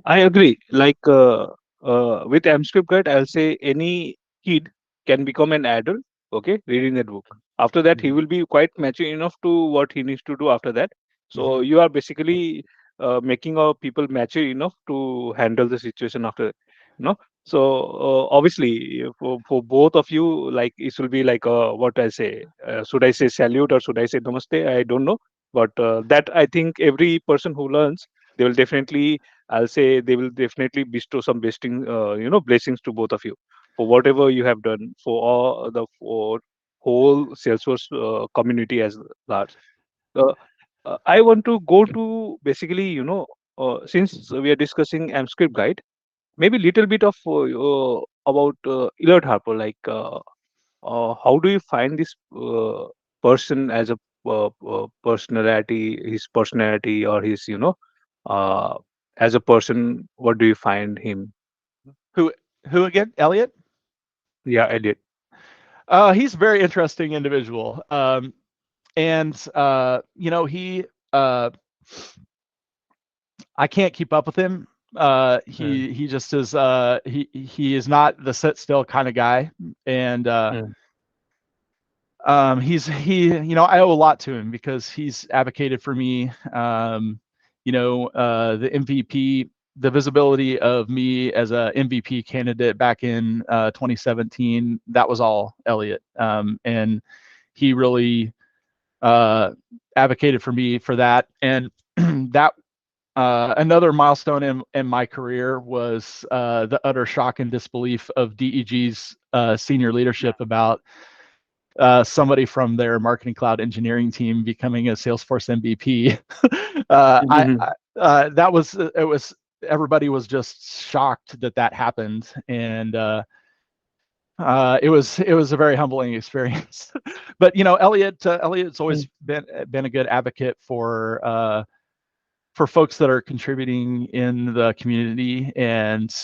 I agree. Like with AMPscript guide, I'll say any kid can become an adult. Okay, reading that book. After that, he Mhm. will be quite mature enough to what he needs to do after that. So Mhm. you are basically making our people mature enough to handle the situation after. You know. So obviously, for both of you, like it will be like what I say. Should I say salute or should I say namaste? I don't know. But that I think every person who learns, they will definitely I'll say they will definitely bestow some blessings to both of you for whatever you have done for all the for whole Salesforce community as large. Uh, I want to go to basically, since we are discussing AMPscript guide, maybe little bit of about Eliot Harper, like how do you find this person as a personality, his personality or his, uh, as a person, what do you find him? Who who again? Elliot? Yeah, Elliot. He's a very interesting individual. And he uh I can't keep up with him. Mm, He just is he is not the sit still kind of guy. And mm, he I owe a lot to him because he's advocated for me. The MVP, the visibility of me as a MVP candidate back in 2017, that was all Elliot. And he really uh, advocated for me for that. And that another milestone in my career was the utter shock and disbelief of DEG's senior yeah. leadership about somebody from their marketing cloud engineering team becoming a Salesforce MVP. Mhm. That was it was everybody was just shocked that that happened, and it was a very humbling experience. But Elliot's always Mm, been a good advocate for folks that are contributing in the community and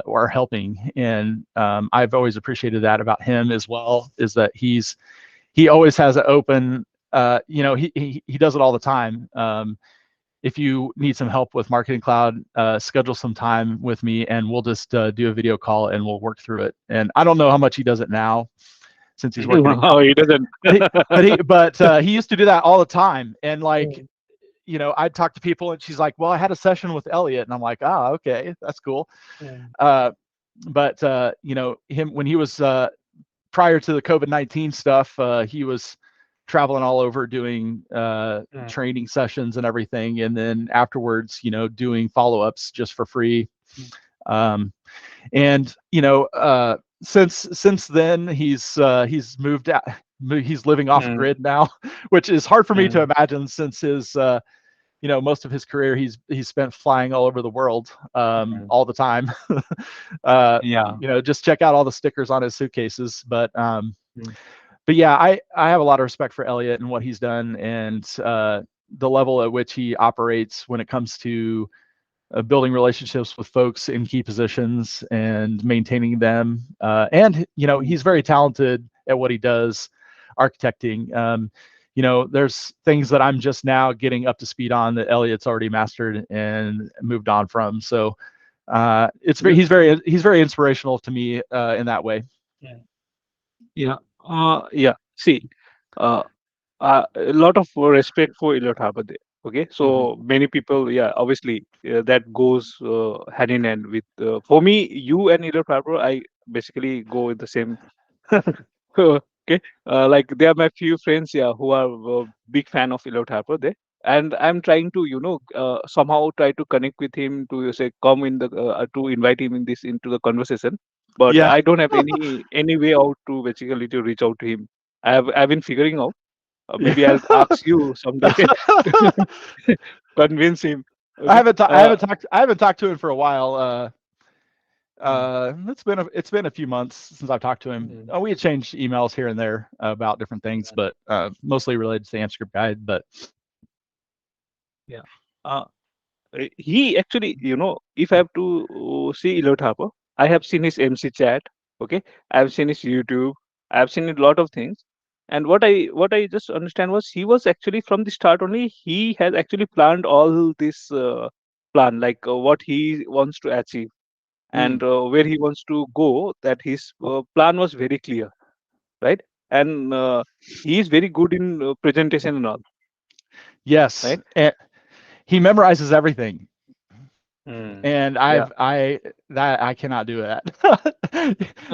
or helping. And I've always appreciated that about him as well, is that he always has an open, he does it all the time. If you need some help with Marketing Cloud, schedule some time with me and we'll just do a video call and we'll work through it. And I don't know how much he does it now since he's working at, no, he doesn't. but he used to do that all the time. And like, Mm, I'd talk to people and she's like, well, I had a session with Elliot. And I'm like, okay, that's cool. mm, Uh, but him when he was prior to the COVID-19 stuff, he was traveling all over doing mm, training sessions and everything, and then afterwards, doing follow-ups just for free. mm, Um, and since then, he's moved out. He's living off mm, grid now, which is hard for me to mm, imagine since his most of his career he's spent flying all over the world mm. all the time. Yeah. Just check out all the stickers on his suitcases. Mm, But yeah, I have a lot of respect for Elliot and what he's done, and the level at which he operates when it comes to building relationships with folks in key positions and maintaining them. And mm, he's very talented at what he does, architecting. There's things that I'm just now getting up to speed on that Elliot's already mastered and moved on from. So yeah. he's very inspirational to me in that way. Yeah. Yeah. Yeah. See, uh, a lot of respect for Eliot Harper there. Okay, Mm-hmm. so many people, yeah, obviously that goes hand in hand with. For me, you and Eliot Harper, I basically go with the same. Okay, like they are my few friends, yeah, who are big fan of Eliot Harper there, and I'm trying to, somehow try to connect with him to say come in the to invite him in this into the conversation, but Yeah. I don't have any way out to basically to reach out to him. I've been figuring out. Maybe Yeah. I'll ask you someday to convince him. I Okay. haven't ta- I haven't talked to him for a while. Mm, It's been a few months since I've talked to him. mm, We had changed emails here and there about different things, yeah. but mostly related to the AMPscript guide. But Yeah. Uh, he actually, if I have to see Eliot Harper, I have seen his MC chat. Okay, I have seen his YouTube. I have seen a lot of things. And what I just understand was he was actually from the start only. He has actually planned all this. plan, like what he wants to achieve and Mm. where he wants to go. That his plan was very clear, right? And he is very good in presentation and all, Yes, right? and he memorizes everything, Mm. and Yeah. I cannot do that.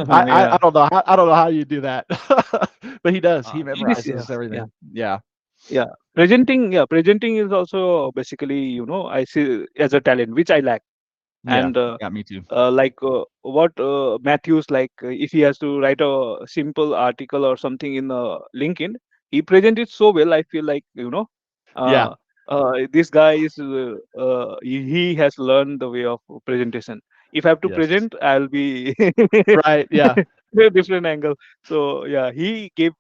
I Yeah. don't know I don't know how you do that, but he does. He It is. Yeah. memorizes Yeah. everything. Yeah. Yeah. Presenting. Yeah. Presenting is also basically, I see as a talent which I lack. Yeah. And Yeah. Me too. like what Matthews, like if he has to write a simple article or something in LinkedIn, he presents it so well. I feel like Yeah. uh, this guy is he has learned the way of presentation. If I have to Yes. present, I'll be Right. Yeah. a different angle. So yeah, he gave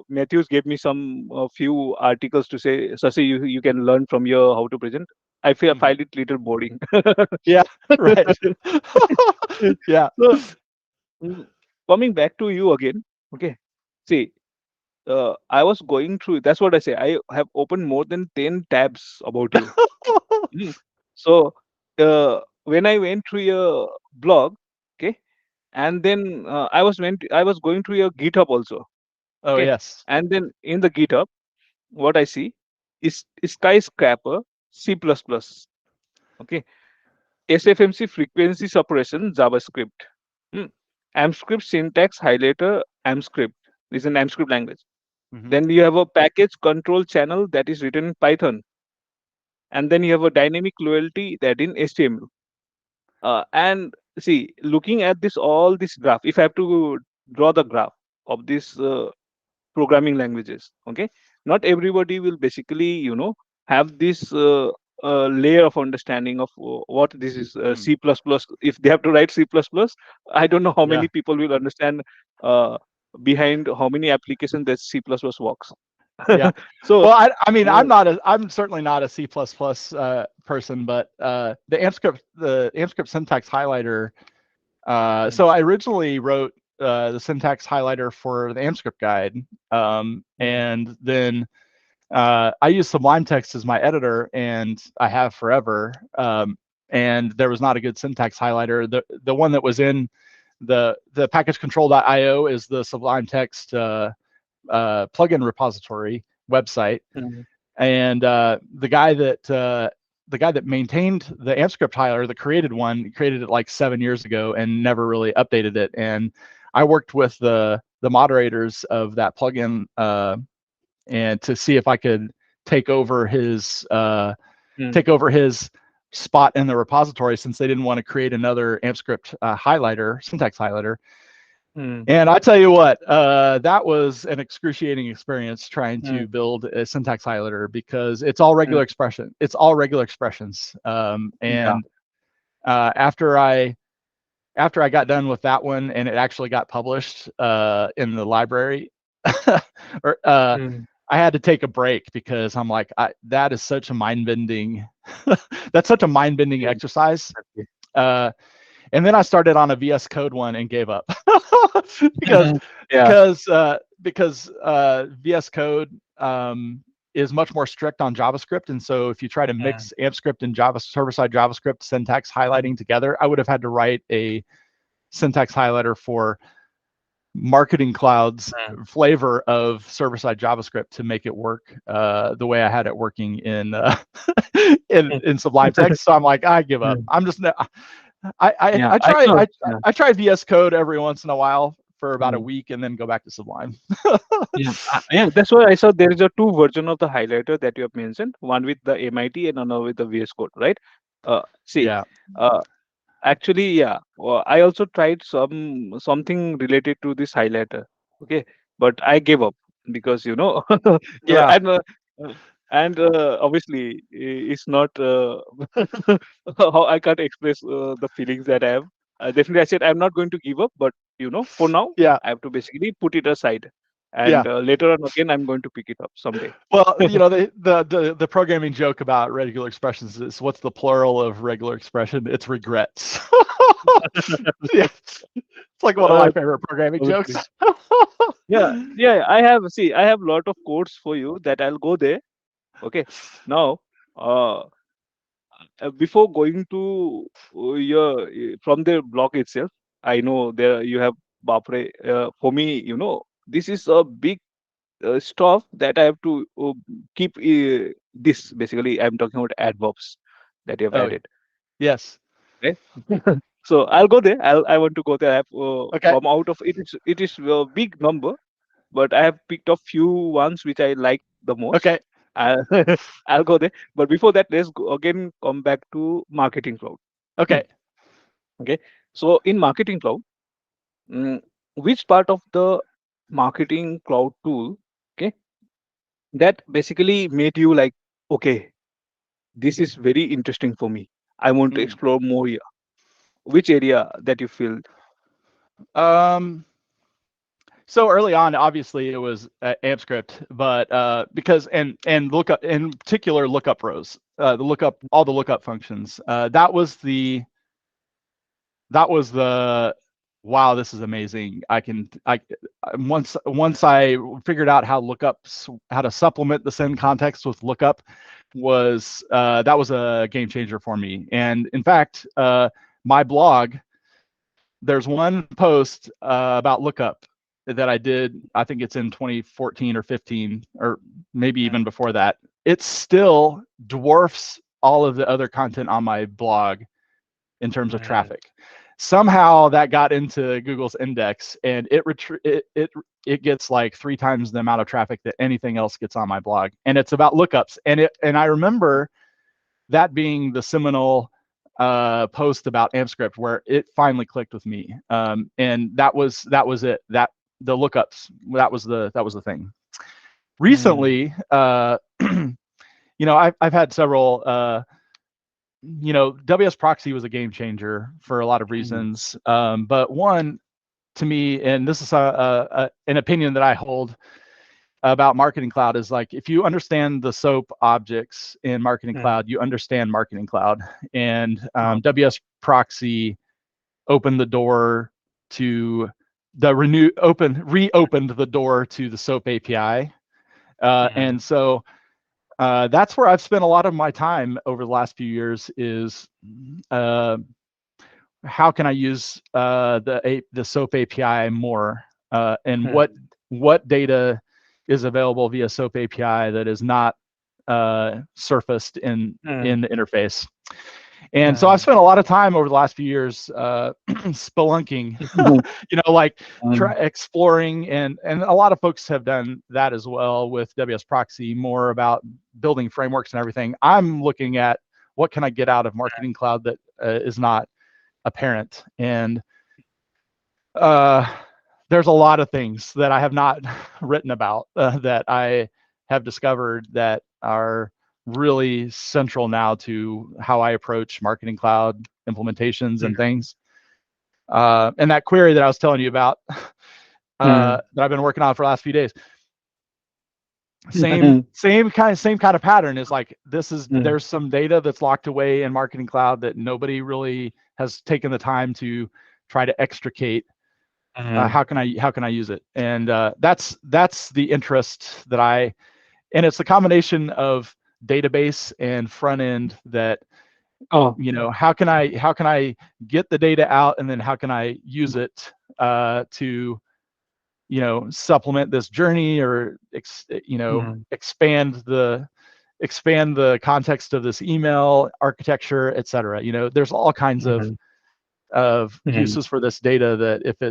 Matthews gave me some few articles to say, Sasi, you can learn from here how to present. I feel Mhm. find it little boring. Yeah. Right. Yeah. So, mm, coming back to you again, okay. See, I was going through. That's what I say. I have opened more than 10 tabs about you. Mm. So, when I went through your blog, okay, and then I was going through your GitHub also, Oh okay, yes. and then in the GitHub, what I see is skyscraper C++, okay, SFMC frequency suppression JavaScript. Hmm. AMPscript syntax highlighter AMPscript. This is an AMPscript language. Hmm. Then you have a package control channel that is written in Python. And then you have a dynamic loyalty that in HTML. And see, looking at this all this graph, if I have to draw the graph of this programming languages, okay, not everybody will basically have this layer of understanding of what this is Mm. C++. If they have to write C++, I don't know how Yeah. many people will understand uh, behind how many applications that C++ works. Yeah. So Well, I mean, uh, I'm certainly not a C++ person, but the AMPscript syntax highlighter. mm, So I originally wrote the syntax highlighter for the AMPscript guide, mm, and then I use Sublime Text as my editor, and I have forever. And there was not a good syntax highlighter. The one that was in the package control.io is the Sublime Text plugin repository website, mm, and the guy that maintained the AmpScript highlighter, that created one, created it like 7 years ago and never really updated it. And I worked with the moderators of that plugin and to see if I could take over his uh, mm, take over his spot in the repository, since they didn't want to create another AmpScript highlighter, syntax highlighter. mm, And I tell you what, that was an excruciating experience trying to mm, build a syntax highlighter, because it's all regular mm. expression. It's all regular expressions. Yeah. And uh, after I after I got done with that one and it actually got published in the library, or Mm, I had to take a break, because I'm like, that is such a mind bending. That's such a mind bending yeah, exercise. exactly. Uh, and then I started on a VS Code one and gave up because Yeah. VS Code is much more strict on JavaScript, and so if you try to Mm, mix AmpScript and Java server-side JavaScript syntax mm, highlighting together, I would have had to write a syntax highlighter for Marketing Cloud's mm, flavor of server-side JavaScript to make it work the way I had it working in mm, in Sublime Text. So I'm like, I give up. mm. I'm just I I, Yeah, I I try know. I, Yeah. I try VS Code every once in a while for about a Mm. week and then go back to Sublime. Yeah, yeah, that's why I saw there is a two version of the highlighter that you have mentioned, one with the MIT and another with the VS Code, right? See, Yeah, uh, actually, yeah, I also tried something related to this highlighter, okay, but I gave up because yeah, and obviously it's not how I can't express the feelings that I have. Definitely, I said I'm not going to give up, but for now yeah, I have to basically put it aside, yeah. and later on again I'm going to pick it up someday. Well, the programming joke about regular expressions is, what's the plural of regular expression? It's regrets. Yeah, it's like one of my uh, favorite programming Obviously, jokes. yeah, yeah. I have a lot of codes for you that I'll go there. Okay, now. Uh, before going to your from the blog itself, I know there you have Bapre. For me, this is a big stuff that I have to keep. This basically, I'm talking about adverbs that you have Oh, added. yes. Right? So I'll go there. I want to go there. I have, Okay. from out of it is a big number, but I have picked up few ones which I like the most. Okay. I'll, I'll go there. But before that, let's go again come back to Marketing Cloud. Okay. Okay. So in Marketing Cloud, mm, which part of the Marketing Cloud tool, okay, that basically made you like, okay, this is very interesting for me. I want to Mm. explore more here. Which area that you feel? Um, so early on, obviously it was AMPscript, but because and lookup in particular lookup rows, the lookup all the lookup functions. That was the wow, this is amazing. I once I figured out how to supplement the send context with lookup was that was a game changer for me. And in fact, my blog, there's one post about lookup that I did. I think it's in 2014 or 15, or maybe even before that. It still dwarfs all of the other content on my blog in terms of Mm, traffic. Somehow that got into Google's index, and it gets like 3 times the amount of traffic that anything else gets on my blog. And it's about lookups. And I remember that being the seminal post about AMPscript where it finally clicked with me. And that was it. That the lookups, that was the thing. mm, Recently, I've had several. WS Proxy was a game changer for a lot of mm, reasons. But one, to me, and this is an opinion that I hold about Marketing Cloud, is like, if you understand the SOAP objects in Marketing mm. Cloud, you understand Marketing Cloud. And Oh, WS Proxy opened the door to reopened the door to the SOAP API. mm, And so that's where I've spent a lot of my time over the last few years is uh, how can I use the SOAP API more, and mm, what data is available via SOAP API that is not surfaced mm, in the interface. And so I've mm, spent a lot of time over the last few years spelunking, mm, like mm, exploring, and a lot of folks have done that as well with WS Proxy, more about building frameworks and everything. I'm looking at what can I get out of Marketing Cloud that is not apparent. And uh, there's a lot of things that I have not written about that I have discovered that are really central now to how I approach Marketing Cloud implementations and things. And that query that I was telling you about mm, that I've been working on for the last few days, same mm, kind of pattern is like, mm, there's some data that's locked away in Marketing Cloud that nobody really has taken the time to try to extricate. mm, How can I use it? And that's the interest and it's a combination of database and front end that, oh, how can I get the data out, and then how can I use it to supplement this journey, or mm, expand the context of this email architecture, et cetera. There's all kinds mm, of mm, uses for this data that if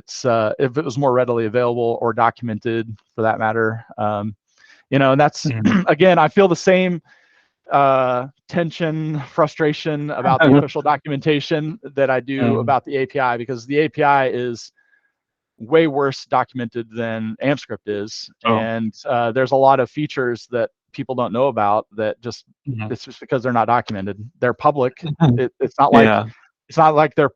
it was more readily available or documented, for that matter. And that's mm. again, I feel the same tension, frustration about the official documentation that I do Mm, about the API, because the API is way worse documented than AMPscript is. oh, And there's a lot of features that people don't know about that mm, it's just because they're not documented. They're public. It's not like yeah. they're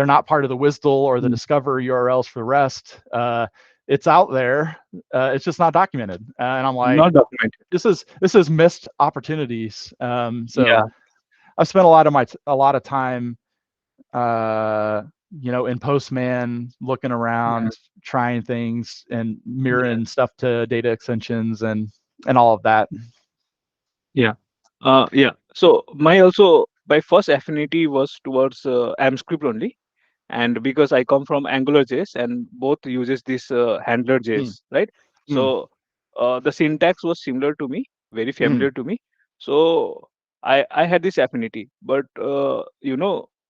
not part of the WSDL or the Mm, Discover URLs for REST. It's out there. It's just not documented. And I'm like, not documented. this is missed opportunities. So Yeah. I've spent a lot of time, uh, in Postman, looking Mm, around, trying things, and yeah. mirroring stuff to data extensions and all of that. Yeah. Yeah. So my also my first affinity was towards AMPscript only, and because I come from Angular JS and both uses this handler Mm, JS, right? mm, So the syntax was similar to me, very mm, familiar to me. So I had this affinity, but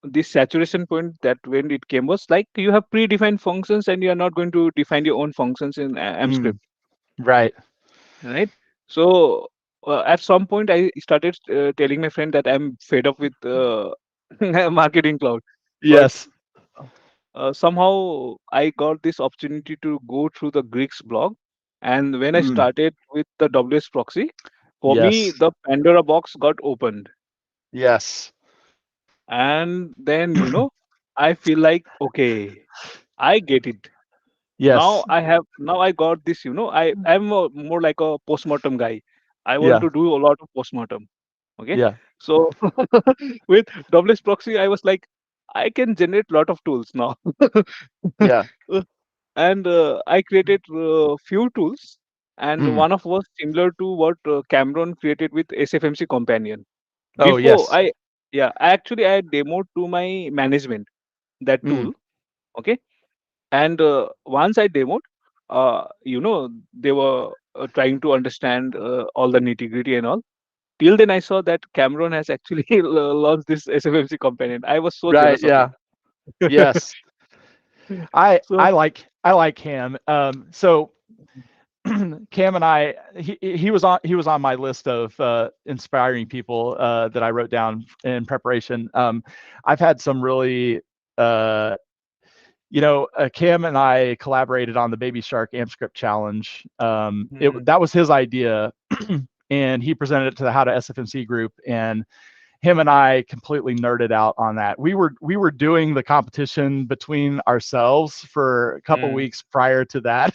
this saturation point that when it came was like you have predefined functions and you are not going to define your own functions in AMPscript, mm. Right. right? So at some point I started telling my friend that I'm fed up with marketing cloud, but Yes. somehow I got this opportunity to go through the Greeks blog, and when I Mm, started with the WS proxy, for me yes. the Pandora box got opened, Yes. and then I feel like, okay, I get it. Yes. Now I got this. I'm more like a postmortem guy. I want Yeah. to do a lot of postmortem. Okay, Yeah. so with WS proxy, I was like, I can generate lot of tools now. Yeah. And I created few tools, and Mm. one of was similar to what Cameron created with SFMC Companion. Oh, Before yes. I, yeah, I demoed to my management that Mm. tool. Okay, and once I demoed, they were trying to understand all the nitty gritty and all. Till then, I saw that Cameron has actually launched this SFMC Companion. I was so Right. jealous of Yeah. him. Yes. So. I like him. So Cam and I, he was on my list of inspiring people that I wrote down in preparation. I've had some really, uh, Cam and I collaborated on the Baby Shark AMPscript challenge. Mm, That was his idea, and he presented it to the How to SFMC group, and him and I completely nerded out on that. We were doing the competition between ourselves for a couple mm, weeks prior to that,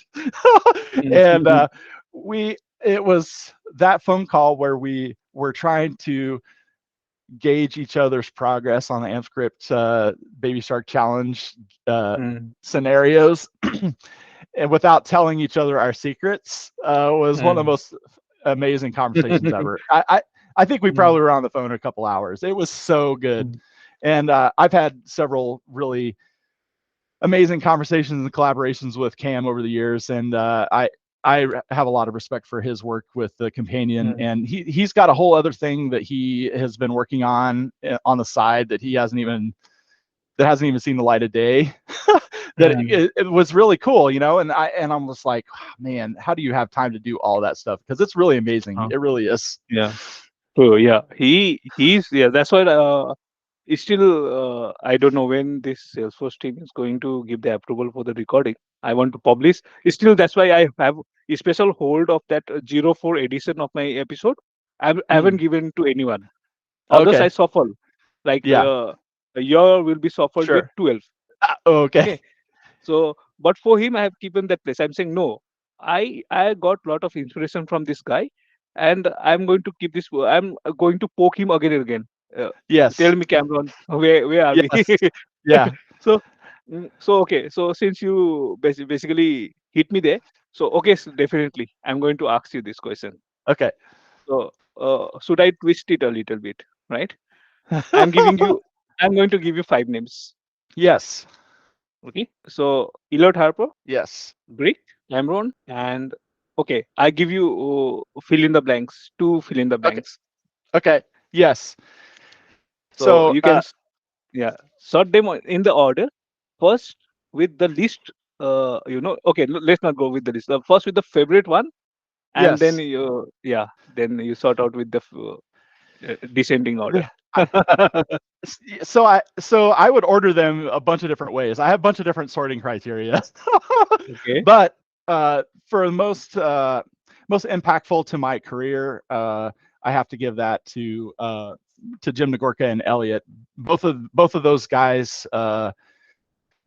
and mm, we it was that phone call where we were trying to gauge each other's progress on the AmpScript Baby Shark Challenge mm, scenarios, and without telling each other our secrets, was one of the mm. most amazing conversations ever. I think we Mm, probably were on the phone a couple hours. It was so good. mm, And I've had several really amazing conversations and collaborations with Cam over the years, and I have a lot of respect for his work with the companion, mm, and he's got a whole other thing that he has been working on the side that hasn't even seen the light of day. That mm. it was really cool, and I'm just like, oh, man, how do you have time to do all that stuff? Because it's really amazing. Uh, It really is. yeah. So yeah, he's yeah. That's why it's still I don't know when this Salesforce team is going to give the approval for the recording. I want to publish. Still, that's why I have a special hold of that 04 edition of my episode. I haven't Mm, given to anyone. Others I okay. shuffle. Like Yeah. your will be shuffled with Sure. 12. Okay. Okay. So, but for him, I have given that place. I'm saying no. I got lot of inspiration from this guy, and I'm going to keep this. I'm going to poke him again and again. Uh, Tell Yes. me, Cameron, where are we? Yes. Yeah. So, so okay. So since you basically hit me there, so okay, so definitely, I'm going to ask you this question. Okay. So, should I twist it a little bit, right? I'm giving you. I'm going to give you five names. Yes. Okay. So, Eliot Harper, Yes. Brick, Cameron, and okay, I give you fill in the blanks, two fill in the Okay. blanks. Okay. Yes. So So you can, yeah, sort them in the order. First with the least, okay, let's not go with the list. First with the favorite one, and then yes. then you sort out with the descending order. I, so I would order them a bunch of different ways. I have a bunch of different sorting criteria, Okay. but for the most impactful to my career, I have to give that to Jim Nagorka and Eliot. Both of those guys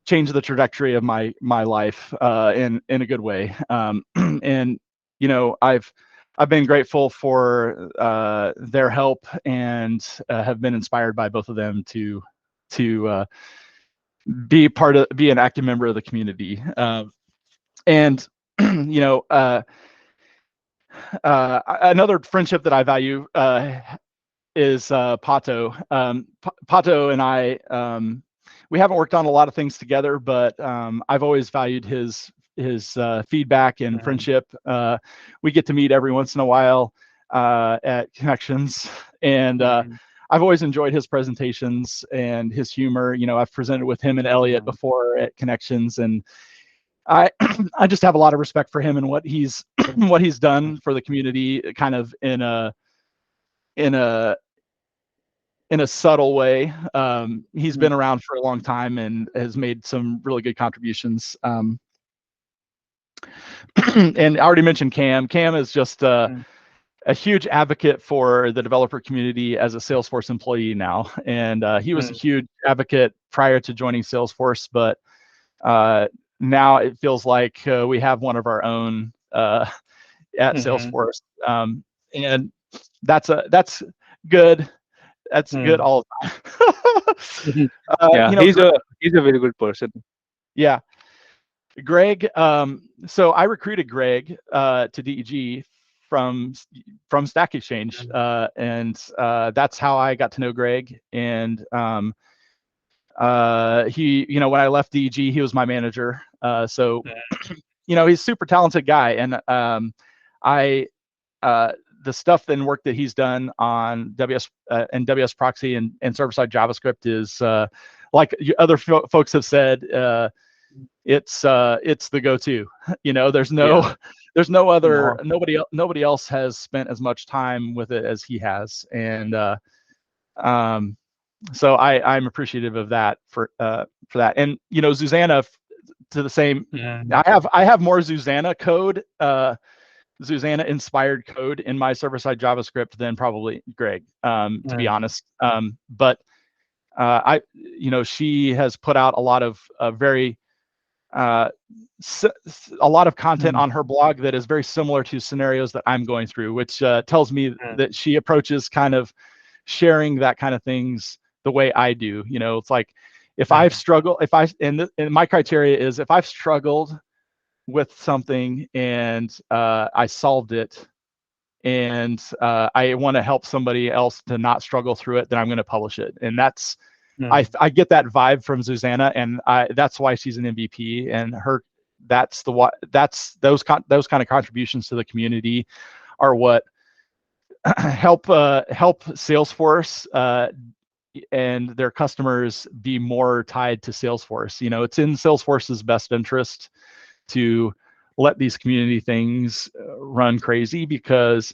changed the trajectory of my life in a good way. And I've been grateful for their help, and have been inspired by both of them to be an active member of the community. And you know, another friendship that I value is Pato. Pato and I, we haven't worked on a lot of things together, but I've always valued his feedback and friendship. We get to meet every once in a while at connections, and I've always enjoyed his presentations and his humor. I've presented with him and Eliot before at connections, and I I just have a lot of respect for him and what he's what he's done for the community, kind of in a in a subtle way. He's been around for a long time and has made some really good contributions. And I already mentioned Cam. Cam is just a huge advocate for the developer community as a Salesforce employee now. And he was a huge advocate prior to joining Salesforce, but now it feels like we have one of our own at Salesforce. And that's good. That's good all the time. Yeah, he's a very good person. Yeah. Greg, so I recruited Greg to DEG from Stack Exchange, and that's how I got to know Greg. And he, when I left DEG, he was my manager. So he's a super talented guy, and I the stuff and work that he's done on WS and WS Proxy and server-side JavaScript is like other folks have said. It's the go-to. There's no other nobody else has spent as much time with it as he has, and so I'm appreciative of that for that. And Zuzanna, to the same. I have more Zuzanna code, Zuzanna inspired code in my server-side JavaScript than probably Greg, to be honest. But she has put out a lot of very a lot of content on her blog that is very similar to scenarios that I'm going through, which tells me that she approaches kind of sharing that kind of things the way I do. It's like if I've struggled, and my criteria is if I've struggled with something and I solved it, and I want to help somebody else to not struggle through it, then I'm going to publish it. And that's I get that vibe from Zuzanna, and that's why she's an MVP. And those kind of contributions to the community are what help Salesforce and their customers be more tied to Salesforce. It's in Salesforce's best interest to let these community things run crazy, because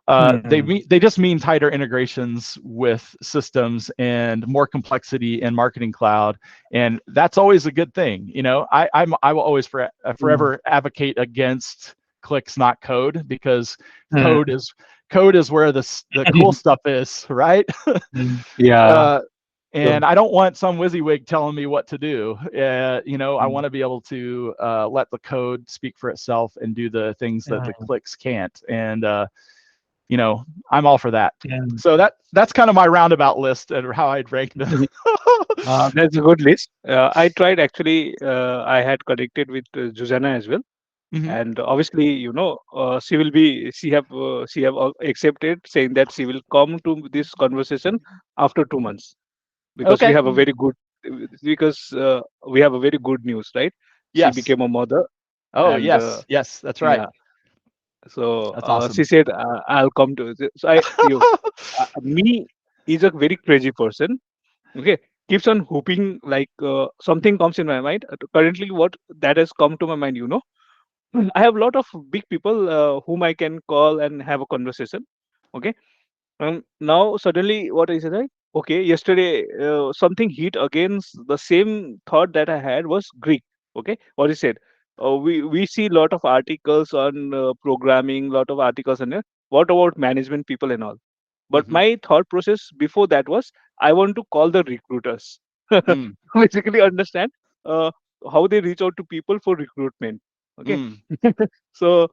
they just mean tighter integrations with systems and more complexity in Marketing Cloud, and that's always a good thing. I will always forever advocate against clicks, not code, because code is where the cool stuff is, right? Yeah. And I don't want some WYSIWYG telling me what to do. I want to be able to let the code speak for itself and do the things that the clicks can't. And I'm all for that. So that's kind of my roundabout list and how I'd rank them. That's a good list. I tried actually. I had connected with Zuzanna as well, and obviously, she have accepted, saying that she will come to this conversation after 2 months, because we Okay. have a very good we have a very good news, right? She Yes. became a mother, Oh, and yes, that's right. yeah. So That's awesome. she said, "I'll come to." So me is a very crazy person. Okay, keeps on hoping like something comes in my mind. Currently, what that has come to my mind, I have a lot of big people whom I can call and have a conversation. Okay, now suddenly what I said, right? Okay, yesterday something hit against the same thought that I had was Greek. Okay, what he said. We see a lot of articles on programming, lot of articles on it. What about management people and all? But my thought process before that was I want to call the recruiters, basically understand uh, how they reach out to people for recruitment. Okay, so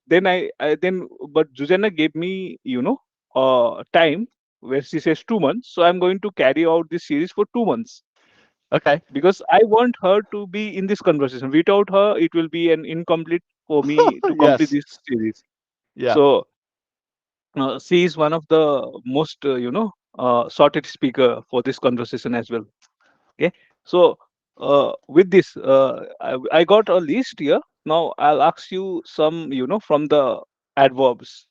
then but Zuzanna gave me time where she says 2 months. So I'm going to carry out this series for 2 months, Okay. because I want her to be in this conversation. Without her, it will be an incomplete for me to complete Yes. this series. Yeah. So she is one of the most sorted speaker for this conversation as well. Okay, so with this, I got a list here. Now I'll ask you some, from the adverbs.